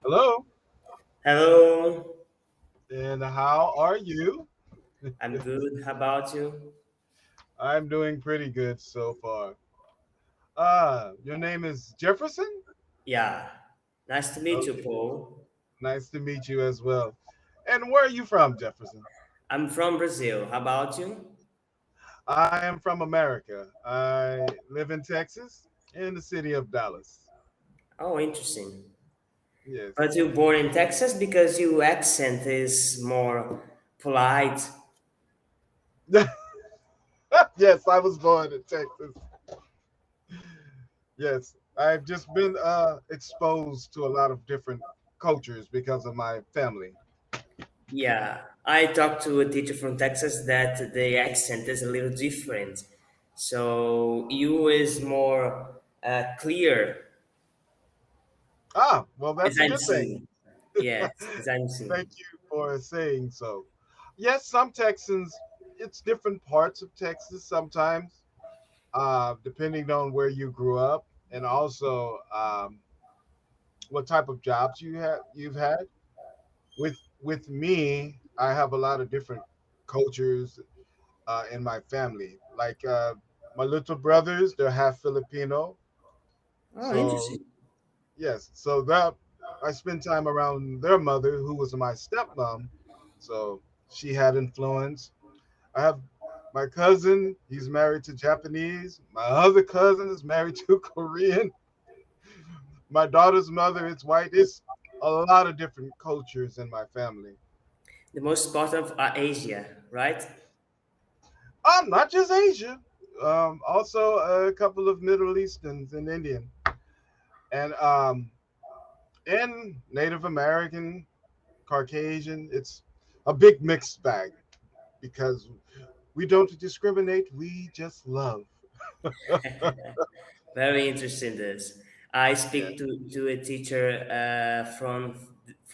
Hello, Hello, and how are you? I'm good. How about you? I'm doing pretty good so far. Your name is Jefferson? Yeah, nice to meet you, Okay, Paul. nice to meet you as well. And where are you from, Jefferson? I'm from Brazil. How about you? I am from America. I live in Texas, in the city of Dallas. Oh, interesting. Yes. But you born in Texas because your accent is more polite. Yes, I was born in Texas. Yes, I've just been exposed to a lot of different cultures because of my family. Yeah, I talked to a teacher from Texas that the accent is a little different. So you is more clear Well, as that's a I'm good thing. seeing. Yes, as I'm Thank seeing. you for saying so. Yes, some Texans, it's different parts of Texas sometimes, depending on where you grew up and also what type of jobs you've had. With me, I have a lot of different cultures in my family. Like my little brothers, they're half Filipino. Oh, So interesting. yes, so that I spent time around their mother, who was my stepmom. So she had influence. I have my cousin, he's married to Japanese. My other cousin is married to Korean. My daughter's mother is white. It's a lot of different cultures in my family. The most part of Asia, right? Not just Asia. Also a couple of Middle Easterns and Indian. And Native American, Caucasian. It's a big mixed bag because we don't discriminate, we just love. Very interesting. This I Yeah. speak to a teacher from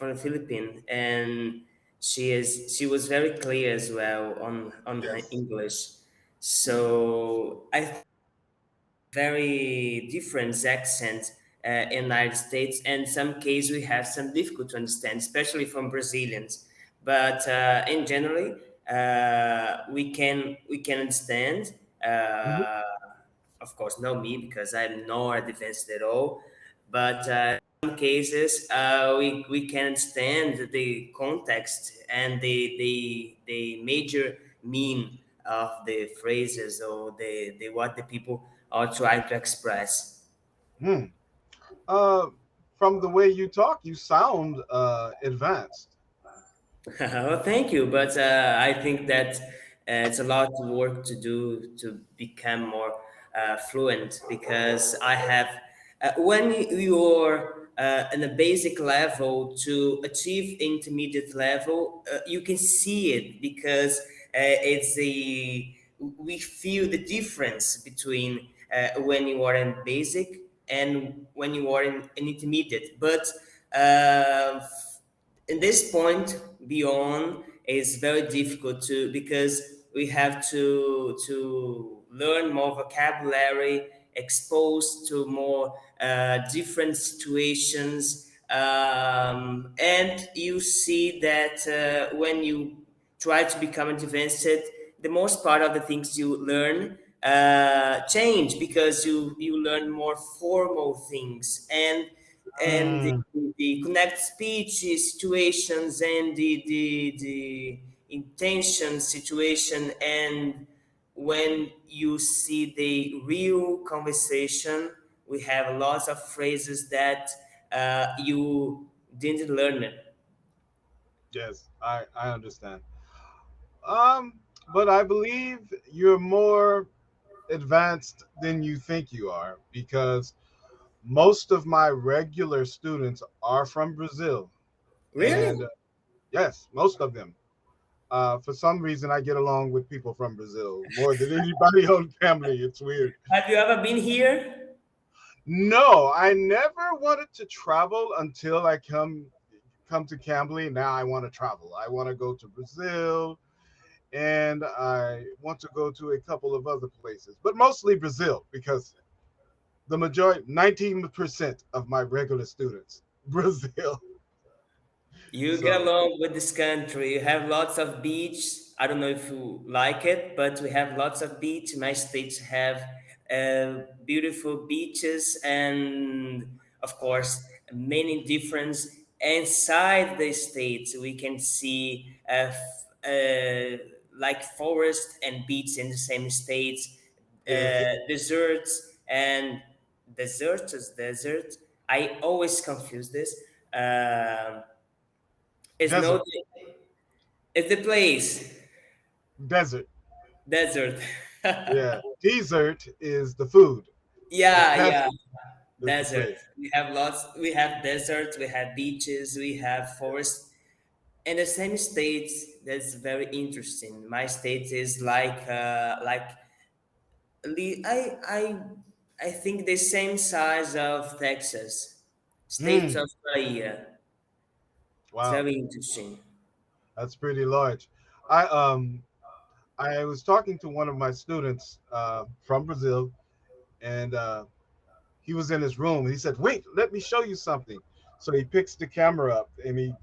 the Philippines, and she was very clear as well on her Yes. English. So I think very different accent in the United States, and some case we have some difficult to understand, especially from Brazilians. But in generally, we can understand. Mhm. Of course, not me because I'm not advanced at all. But some cases, we can understand the context and the major mean of the phrases or the what the people are trying to express. Hmm. Uh, from the way you talk, you sound advanced. Well, thank you, but I think that it's a lot of work to do to become more fluent because I have when you're in a basic level to achieve intermediate level, you can see it because it's a we feel the difference between when you are in basic and when you are in intermediate, but uh, in this point beyond is very difficult to because we have to learn more vocabulary exposed to more different situations and you see that when you try to become advanced the most part of the things you learn change because you learn more formal things and Mm. the connect speech situations and the intention situation and when you see the real conversation we have lots of phrases that you didn't learn it. Yes, I understand. But I believe you're more advanced than you think you are because most of my regular students are from Brazil. Really? And yes, most of them. For some reason, I get along with people from Brazil more than anybody on family. It's weird. Have you ever been here? No, I never wanted to travel until I come to Cambly. Now I want to travel. I want to go to Brazil and I want to go to a couple of other places, but mostly Brazil because the majority, 19% of my regular students, Brazil. You get So along with this country. You have lots of beach. I don't know if you like it, but we have lots of beach. My states have beautiful beaches, and of course, many difference inside the states. We can see like forest and beach in the same states, yes, deserts and desert. I always confuse this. Um it's no, desert, it's the place. desert. Desert. Yeah, dessert is the food. Yeah, Desert yeah. is the Desert. place. We have lots. We have deserts. We have beaches. We have forests. In the same states, that's very interesting. My state is like I think the same size of Texas. States Hmm. of Bahia. It's Wow, very interesting. that's pretty large. I um I was talking to one of my students from Brazil, and he was in his room. And he said, "Wait, let me show you something." So he picks the camera up and he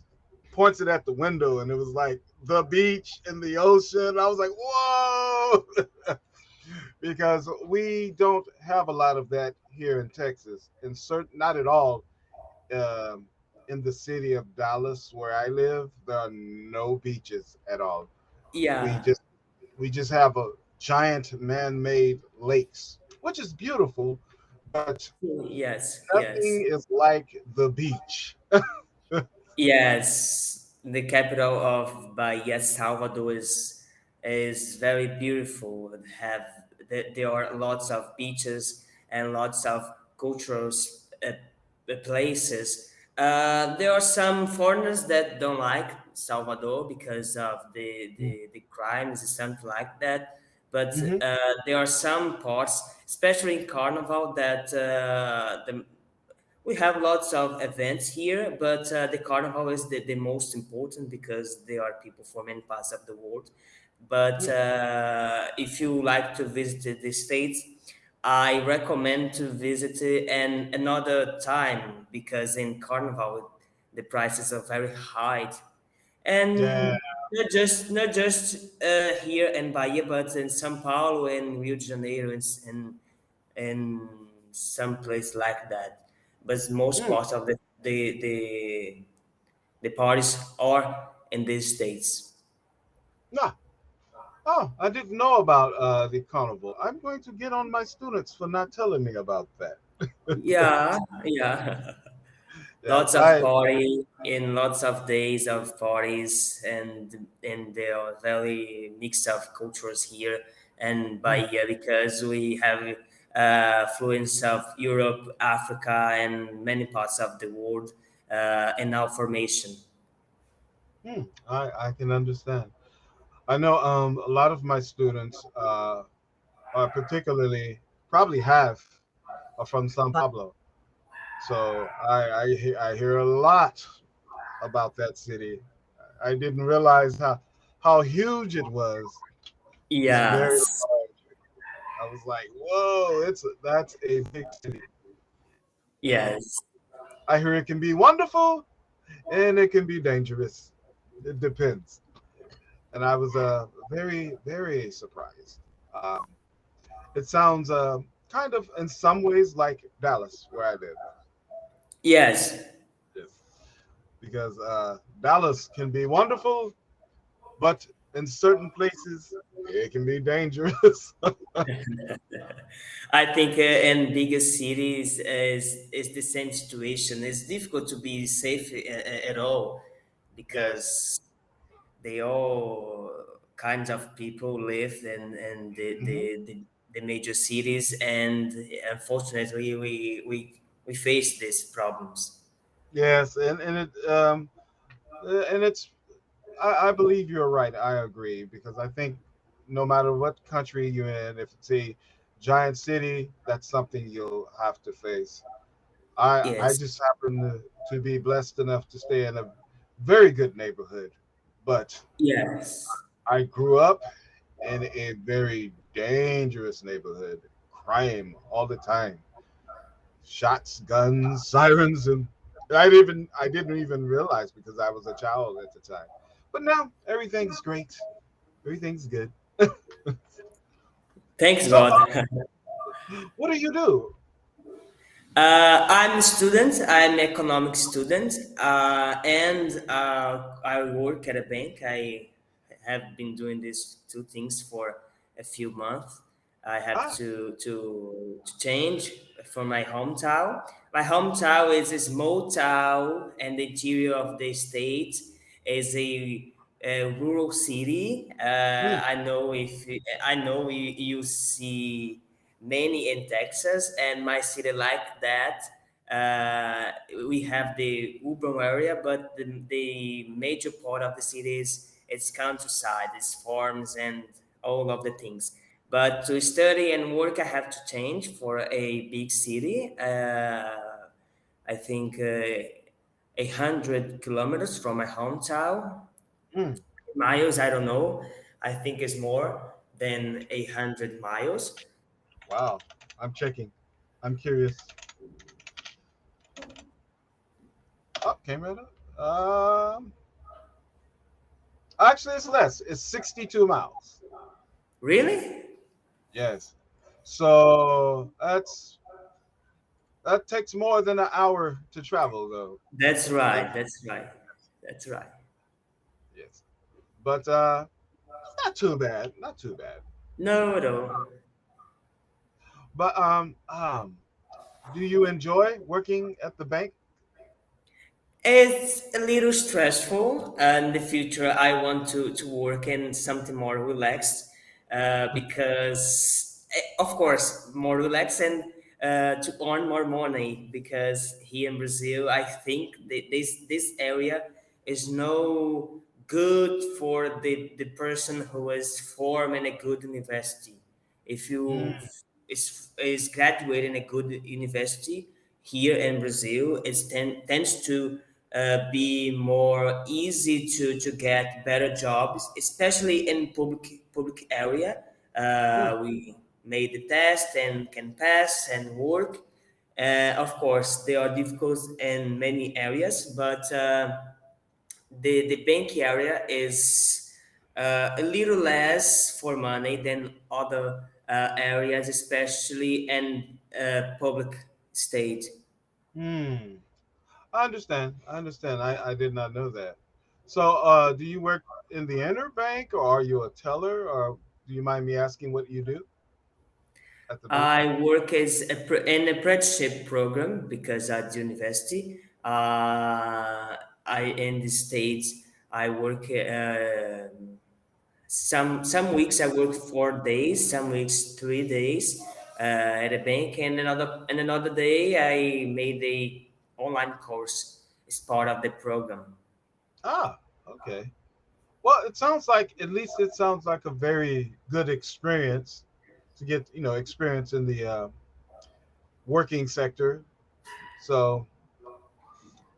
points it at the window, and it was like the beach and the ocean. I was like, "Whoa!" Because we don't have a lot of that here in Texas, and certain not at all. Um, in the city of Dallas, where I live, there are no beaches at all. We Yeah. just we just have a giant man-made lakes, which is beautiful, but Yes. Yes. nothing is like the beach. Yes, the capital of Bahia, Salvador, is very beautiful. There are lots of beaches and lots of cultural places. There are some foreigners that don't like Salvador because of the crimes and something like that. But Hmm. there are some parts, especially in Carnival, that we have lots of events here, but the carnival is the most important because there are people from many parts of the world. But if you like to visit the States, I recommend to visit it and another time because in carnival the prices are very high, Yeah. and not just here in Bahia, but in São Paulo and Rio de Janeiro and some place like that. But most Mm. part of the parties are in these states. Ah. Oh, I didn't know about the carnival. I'm going to get on my students for not telling me about that. Yeah, yeah. Yes, Lots of I. party in lots of days of parties, and there are very mix of cultures here and Mm, Bahia because we have fluence of Europe, Africa, and many parts of the world in our formation. I can understand. I know a lot of my students, are particularly probably half are from Sao Paulo. So I hear a lot about that city. I didn't realize how huge it was. It's very Yes, large. I was like, whoa, that's a big city. Um, yes. I hear it can be wonderful and it can be dangerous. It depends. And I was very surprised. It sounds kind of in some ways like Dallas, where I live. Yes, Yes. Because Dallas can be wonderful, but in certain places it can be dangerous. I think in bigger cities is the same situation. It's difficult to be safe at all Yes. because they all kinds of people live in Hmm. the major cities, and unfortunately we face these problems. Yes, and it's I believe you're right. I agree because I think no matter what country you're in, if it's a giant city, that's something you'll have to face. I Yes, just happen to be blessed enough to stay in a very good neighborhood, but yes, I grew up in a very dangerous neighborhood. Crime all the time, shots, guns, sirens, and I didn't even realize because I was a child at the time. But now everything's great. Everything's good. Thanks, So, God. what do you do? I'm a student. I'm an economic student, and I work at a bank. I have been doing these two things for a few months. I have Ah, to change from my hometown. My hometown is a small town, and the interior of the state is a rural city. mm, I know you see many in Texas, and my city like that. We have the urban area, but the major part of the city is it's countryside, it's farms and all of the things. But to study and work, I have to change for a big city. I think 100 kilometers from my hometown. mm. Miles, I don't know. I think it's more than 100 miles. Wow. I'm checking. I'm curious. Oh, came right up. Actually, it's less. It's 62 miles. Really? Yes. So that takes more than an hour to travel, though. That's I think. right. That's right. That's right. Yes. But not too bad. Not too bad. No, no. But do you enjoy working at the bank? It's a little stressful. In the future, I want to work in something more relaxed because, of course, more relaxed and to earn more money. Because here in Brazil, I think that this area is no good for the person who is formed in a good university. If you Mm, is graduating a good university here in Brazil, it tends to be more easy to get better jobs, especially in public area. mm, We made the test and can pass and work. Of course, they are difficult in many areas, but the bank area is a little less for money than other areas, especially in public state. mm. I understand. I understand. I did not know that. So, do you work in the inner bank, or are you a teller, or do you mind me asking what you do at the bank? I work as in a apprenticeship program because at university, I in the states I work. Some weeks I work 4 days, some weeks 3 days at a bank, and another day I made a online course as part of the program. Ah, okay. Well, it sounds like at least it sounds like a very good experience to get experience in the working sector. So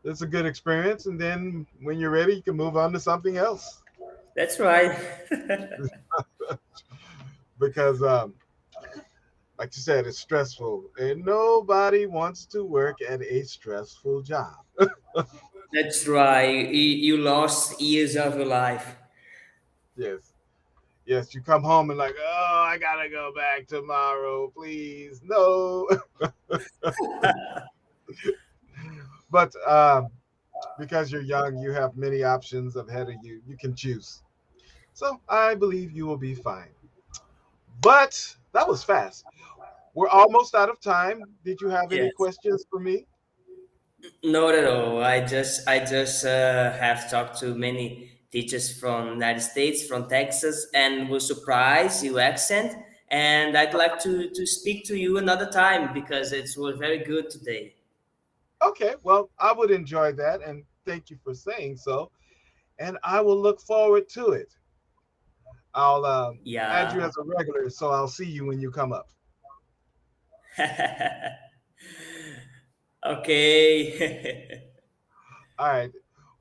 it's a good experience, and then when you're ready, you can move on to something else That's right. because like you said, it's stressful, and nobody wants to work at a stressful job. That's right. You lost years of your life. Yes, yes. You come home and like, oh, I gotta go back tomorrow, please. No, but because you're young, you have many options ahead of you. You can choose. So I believe you will be fine. But that was fast. We're almost out of time. Did you have any Yes. questions for me? Not at all. I just have talked to many teachers from United States, from Texas, and was surprised your accent. And I'd like to speak to you another time because it was very good today. Okay, well, I would enjoy that, and thank you for saying so. And I will look forward to it. I'll add you Yeah. as a regular, so I'll see you when you come up. Okay. All right.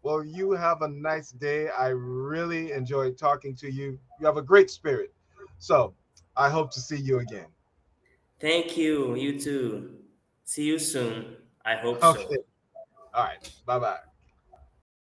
Well, you have a nice day. I really enjoyed talking to you. You have a great spirit. So I hope to see you again. Thank you. You too. See you soon. I hope Okay. so. All right. Bye bye.